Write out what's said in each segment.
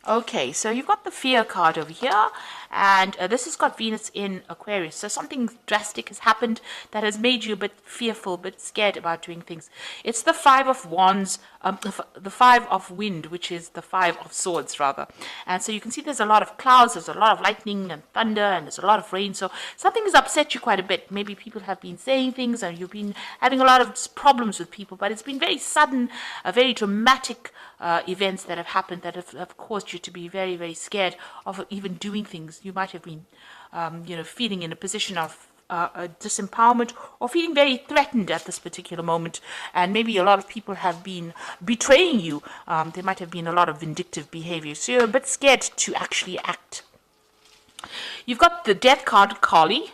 Okay, so you've got the fear card over here, and this has got Venus in Aquarius. So something drastic has happened that has made you a bit fearful, a bit scared about doing things. It's the Five of Wands, the Five of Wind, which is the Five of Swords, rather. And so you can see there's a lot of clouds, there's a lot of lightning and thunder, and there's a lot of rain. So something has upset you quite a bit. Maybe people have been saying things, and you've been having a lot of problems with people, but it's been very sudden, very dramatic events that have happened that have caused you to be very, very scared of even doing things. You might have been, feeling in a position of disempowerment or feeling very threatened at this particular moment. And maybe a lot of people have been betraying you. There might have been a lot of vindictive behavior. So you're a bit scared to actually act. You've got the death card, Kali,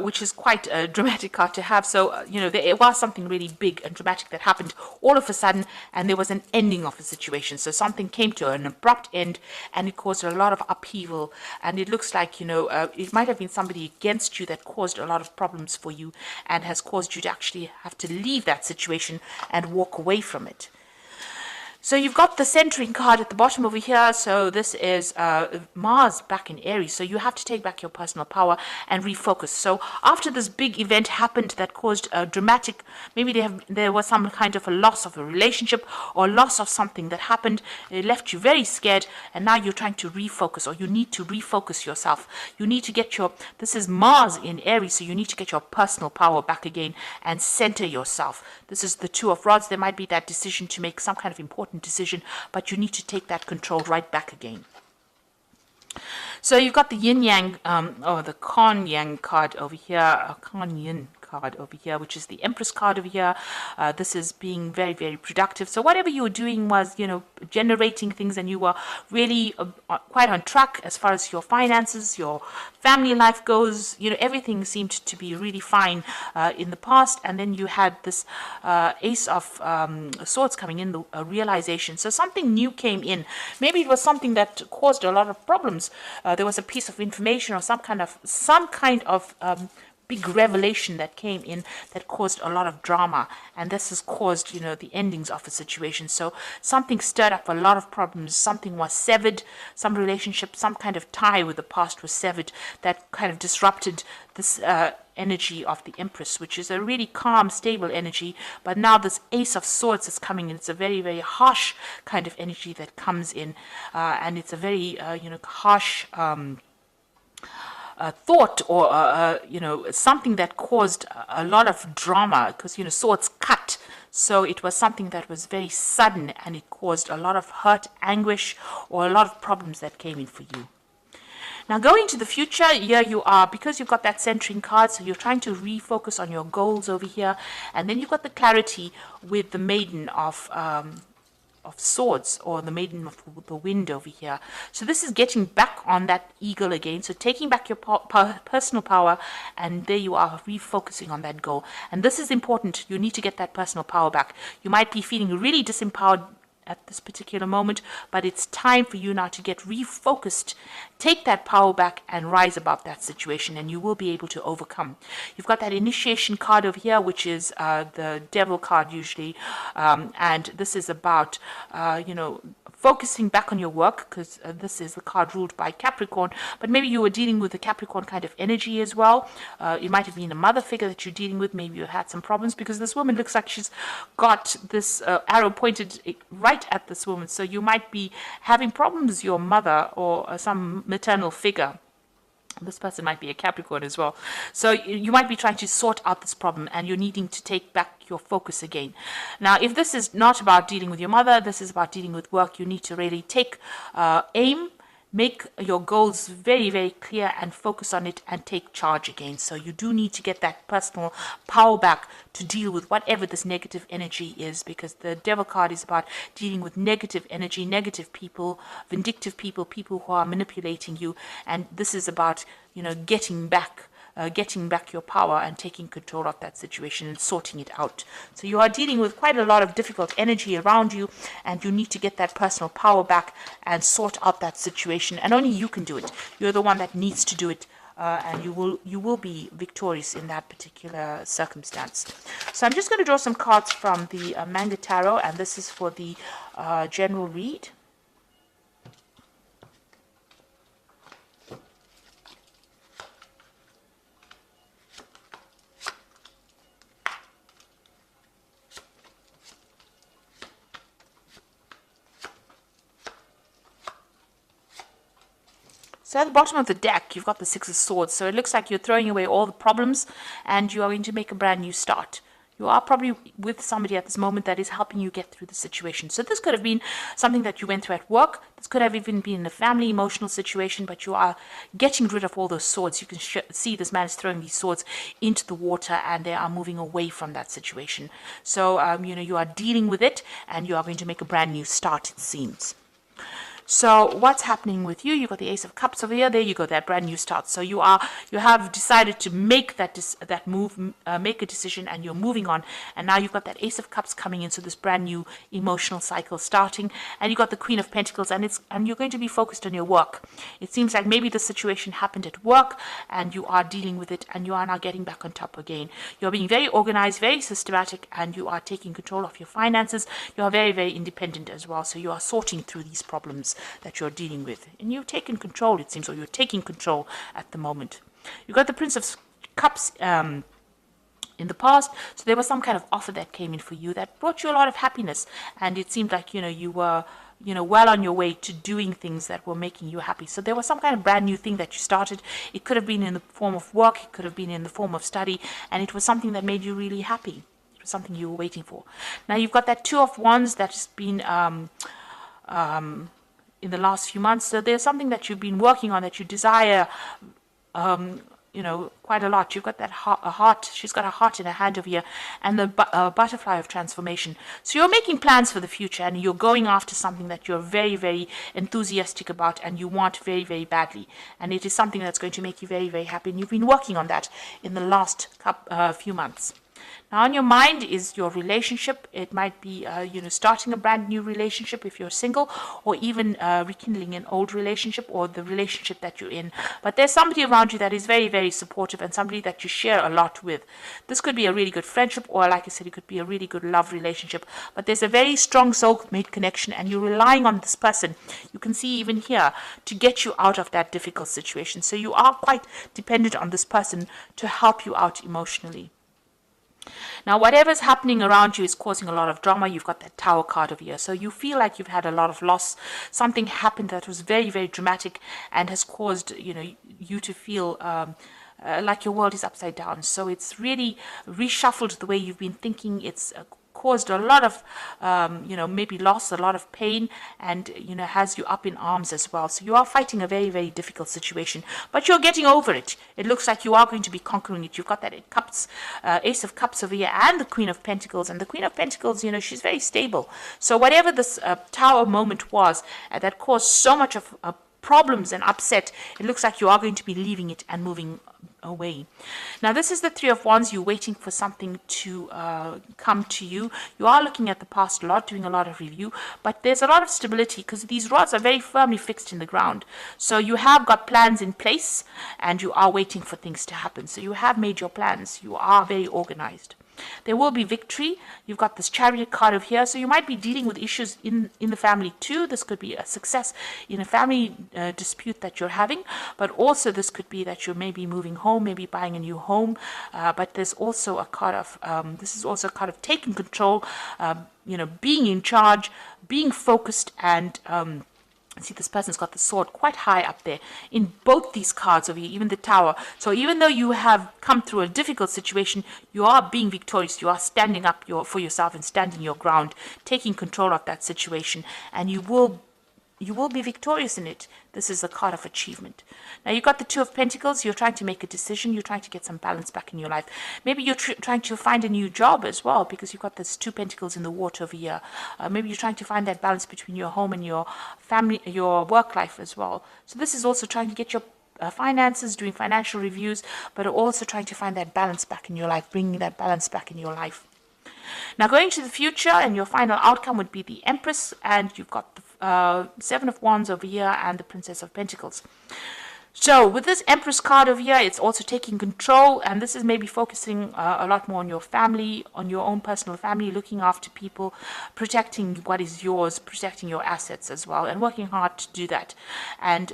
which is quite a dramatic card to have. So, there was something really big and dramatic that happened all of a sudden, and there was an ending of a situation. So something came to an abrupt end, and it caused a lot of upheaval. And it looks like, it might have been somebody against you that caused a lot of problems for you and has caused you to actually have to leave that situation and walk away from it. So you've got the centering card at the bottom over here. So this is Mars back in Aries. So you have to take back your personal power and refocus. So after this big event happened that caused a dramatic, maybe there was some kind of a loss of a relationship or loss of something that happened. It left you very scared, and now you're trying to refocus, or you need to refocus yourself. You need to get this is Mars in Aries, so you need to get your personal power back again and center yourself. This is the Two of Rods. There might be that decision to make some kind of important decision, but you need to take that control right back again. So you've got the yin yang, or the Kan Yang card over here, Kan Yin card over here, which is the Empress card over here. This is being very, very productive. So whatever you were doing was, generating things, and you were really quite on track as far as your finances, your family life goes. Everything seemed to be really fine in the past, and then you had this Ace of Swords coming in, the realization. So something new came in. Maybe it was something that caused a lot of problems. There was a piece of information or some kind of big revelation that came in that caused a lot of drama, and this has caused the endings of a situation. So something stirred up a lot of problems. Something was severed, some relationship, some kind of tie with the past was severed that kind of disrupted this energy of the Empress, which is a really calm, stable energy. But now this Ace of Swords is coming in. It's a very, very harsh kind of energy that comes in, and it's a very harsh thought, or something that caused a lot of drama, because swords cut. So it was something that was very sudden, and it caused a lot of hurt, anguish, or a lot of problems that came in for you. Now, going to the future, here you are, because you've got that centering card, so you're trying to refocus on your goals over here, and then you've got the clarity with the Maiden of Swords, or the Maiden of the Wind over here. So this is getting back on that eagle again, so taking back your personal power, and there you are, refocusing on that goal. And this is important. You need to get that personal power back. You might be feeling really disempowered at this particular moment, but it's time for you now to get refocused, take that power back, and rise above that situation, and you will be able to overcome. You've got that initiation card over here, which is the Devil card usually, and this is about focusing back on your work, because this is the card ruled by Capricorn, but maybe you were dealing with a Capricorn kind of energy as well. It might have been a mother figure that you're dealing with. Maybe you had some problems, because this woman looks like she's got this arrow pointed right at this woman. So you might be having problems with your mother or some maternal figure. This person might be a Capricorn as well. So you might be trying to sort out this problem, and you're needing to take back your focus again. Now, if this is not about dealing with your mother, this is about dealing with work, you need to really take aim, make your goals very, very clear, and focus on it, and take charge again. So you do need to get that personal power back to deal with whatever this negative energy is, because the Devil card is about dealing with negative energy, negative people, vindictive people, people who are manipulating you. And this is about, getting back your power and taking control of that situation and sorting it out. So you are dealing with quite a lot of difficult energy around you, and you need to get that personal power back and sort out that situation. And only you can do it. You're the one that needs to do it, and you will be victorious in that particular circumstance. So I'm just going to draw some cards from the Manga Tarot, and this is for the general read. So at the bottom of the deck, you've got the Six of Swords. So it looks like you're throwing away all the problems and you are going to make a brand new start. You are probably with somebody at this moment that is helping you get through the situation. So this could have been something that you went through at work. This could have even been a family emotional situation, but you are getting rid of all those swords. You can see this man is throwing these swords into the water and they are moving away from that situation. So, you are dealing with it and you are going to make a brand new start, it seems. So what's happening with you? You got the Ace of Cups over here. There you go, that brand new start. So you have decided to make that move, make a decision, and you're moving on. And now you've got that Ace of Cups coming in. So this brand new emotional cycle starting, and you got the Queen of Pentacles, and you're going to be focused on your work. It seems like maybe the situation happened at work, and you are dealing with it, and you are now getting back on top again. You're being very organized, very systematic, and you are taking control of your finances. You are very, very independent as well. So you are sorting through these problems that you're dealing with, and you've taken control, it seems, or you're taking control at the moment. You got the Prince of Cups in the past, so there was some kind of offer that came in for you that brought you a lot of happiness, and it seemed like you were well on your way to doing things that were making you happy. So there was some kind of brand new thing that you started. It could have been in the form of work, it could have been in the form of study, and it was something that made you really happy. It was something you were waiting for. Now you've got that Two of Wands that's been in the last few months. So there's something that you've been working on that you desire, quite a lot. You've got that heart. She's got a heart in her hand over here, and the butterfly of transformation. So you're making plans for the future, and you're going after something that you're very, very enthusiastic about, and you want very, very badly. And it is something that's going to make you very, very happy. And you've been working on that in the last few months. Now, on your mind is your relationship. It might be, starting a brand new relationship if you're single, or even rekindling an old relationship or the relationship that you're in. But there's somebody around you that is very, very supportive and somebody that you share a lot with. This could be a really good friendship, or like I said, it could be a really good love relationship. But there's a very strong soulmate connection, and you're relying on this person. You can see even here to get you out of that difficult situation. So you are quite dependent on this person to help you out emotionally. Now, whatever's happening around you is causing a lot of drama. You've got that Tower card over here. So you feel like you've had a lot of loss. Something happened that was very, very dramatic and has caused, you to feel like your world is upside down. So it's really reshuffled the way you've been thinking. It's caused a lot of, maybe loss, a lot of pain, and, has you up in arms as well. So you are fighting a very, very difficult situation, but you're getting over it. It looks like you are going to be conquering it. You've got that Ace of Cups over here and the Queen of Pentacles. And the Queen of Pentacles, she's very stable. So whatever this Tower moment was that caused so much of problems and upset, it looks like you are going to be leaving it and moving away. Now, this is the Three of Wands. You're waiting for something to come to you. You are looking at the past a lot, doing a lot of review, but there's a lot of stability because these rods are very firmly fixed in the ground. So you have got plans in place and you are waiting for things to happen. So you have made your plans. You are very organized. There will be victory. You've got this Chariot card over here. So you might be dealing with issues in the family too. This could be a success in a family dispute that you're having. But also this could be that you're maybe moving home, maybe buying a new home. But there's also a card of, this is also a card of taking control, being in charge, being focused, and see, this person's got the sword quite high up there in both these cards over here, even the Tower. So even though you have come through a difficult situation, you are being victorious. You are standing up for yourself and standing your ground, taking control of that situation, and you will be victorious in it. This is a card of achievement. Now, you've got the Two of Pentacles. You're trying to make a decision. You're trying to get some balance back in your life. Maybe you're trying to find a new job as well, because you've got this Two Pentacles in the water over here. Maybe you're trying to find that balance between your home and your family, your work life as well. So this is also trying to get your finances, doing financial reviews, but also trying to find that balance back in your life, bringing that balance back in your life. Now, going to the future, and your final outcome would be the Empress, and you've got the Seven of Wands over here and the Princess of Pentacles. So with this Empress card over here, it's also taking control, and this is maybe focusing a lot more on your family, on your own personal family, looking after people, protecting what is yours, protecting your assets as well, and working hard to do that. And,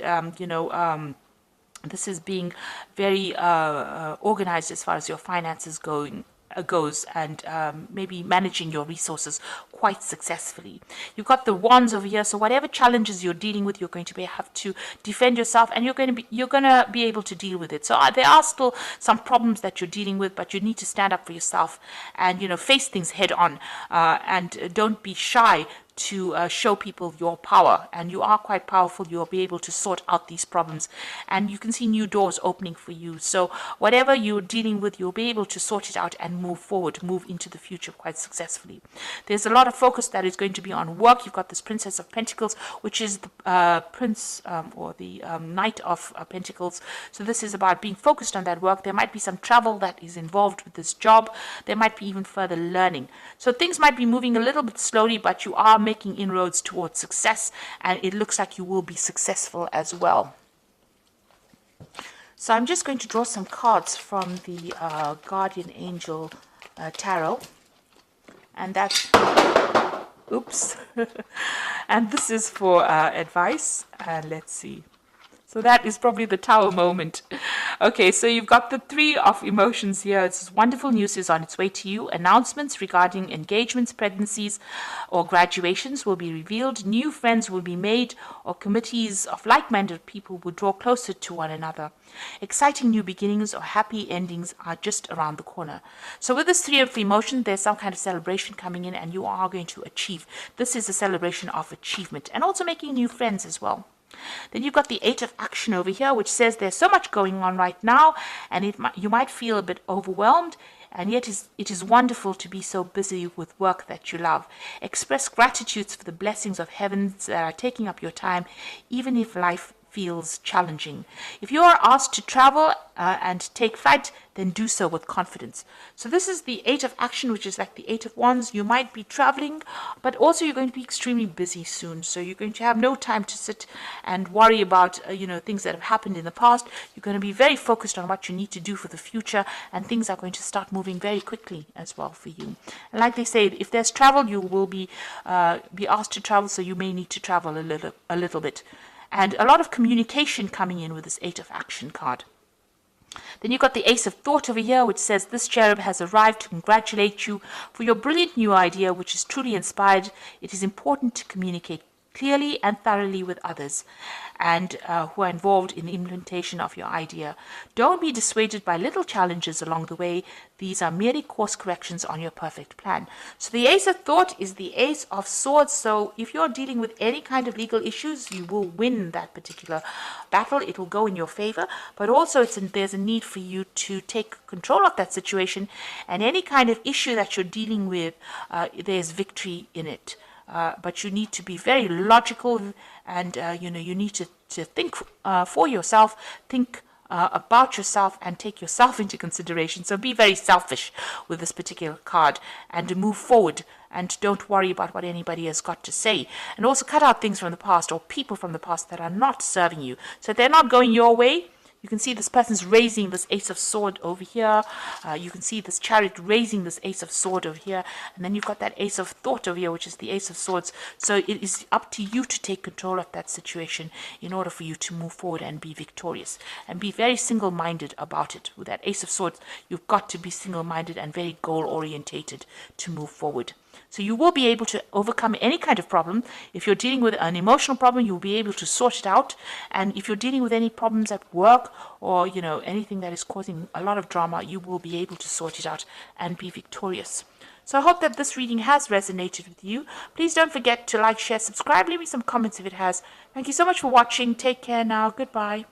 this is being very organized as far as your finances going. goes, and maybe managing your resources quite successfully. You've got the wands over here, so whatever challenges you're dealing with, you're going to have to defend yourself, and you're going to be able to deal with it. So there are still some problems that you're dealing with, but you need to stand up for yourself and face things head on, and don't be shy to show people your power. And you are quite powerful. You'll be able to sort out these problems, and you can see new doors opening for you. So whatever you're dealing with, you'll be able to sort it out and move forward, move into the future quite successfully. There's a lot of focus that is going to be on work. You've got this Princess of Pentacles, which is the prince or the Knight of Pentacles. So this is about being focused on that work. There might be some travel that is involved with this job. There might be even further learning. So things might be moving a little bit slowly, but you are making inroads towards success, and it looks like you will be successful as well. So I'm just going to draw some cards from the Guardian Angel Tarot, and that's, oops, and this is for advice, and let's see. So that is probably the Tower moment. Okay, so you've got the Three of Emotions here. It's wonderful news is on its way to you. Announcements regarding engagements, pregnancies, or graduations will be revealed. New friends will be made, or committees of like-minded people will draw closer to one another. Exciting new beginnings or happy endings are just around the corner. So with this Three of Emotions, there's some kind of celebration coming in, and you are going to achieve. This is a celebration of achievement, and also making new friends as well. Then you've got the Eight of Action over here, which says there's so much going on right now, and you might feel a bit overwhelmed, and yet it is wonderful to be so busy with work that you love. Express gratitude for the blessings of heavens that are taking up your time, even if life feels challenging. If you are asked to travel and take flight, then do so with confidence. So this is the Eight of Action, which is like the Eight of Wands. You might be traveling, but also you're going to be extremely busy soon. So you're going to have no time to sit and worry about things that have happened in the past. You're going to be very focused on what you need to do for the future, and things are going to start moving very quickly as well for you. And like they say, if there's travel, you will be asked to travel, so you may need to travel a little bit. And a lot of communication coming in with this Eight of Action card. Then you've got the Ace of Thought over here, which says this cherub has arrived to congratulate you for your brilliant new idea, which is truly inspired. It is important to communicate clearly and thoroughly with others and who are involved in the implementation of your idea. Don't be dissuaded by little challenges along the way. These are merely course corrections on your perfect plan. So the Ace of Thought is the Ace of Swords. So if you're dealing with any kind of legal issues, you will win that particular battle. It will go in your favor, but also there's a need for you to take control of that situation, and any kind of issue that you're dealing with, there's victory in it. But you need to be very logical, and you need to think for yourself, think about yourself, and take yourself into consideration. So be very selfish with this particular card, and to move forward, and don't worry about what anybody has got to say. And also cut out things from the past or people from the past that are not serving you. So if they're not going your way, you can see this person's raising this Ace of Sword over here. You can see this Chariot raising this Ace of Sword over here. And then you've got that Ace of Thought over here, which is the Ace of Swords. So it is up to you to take control of that situation in order for you to move forward and be victorious. And be very single-minded about it. With that Ace of Swords, you've got to be single-minded and very goal-orientated to move forward. So you will be able to overcome any kind of problem. If you're dealing with an emotional problem, you'll be able to sort it out. And if you're dealing with any problems at work or, anything that is causing a lot of drama, you will be able to sort it out and be victorious. So I hope that this reading has resonated with you. Please don't forget to like, share, subscribe, leave me some comments if it has. Thank you so much for watching. Take care now. Goodbye.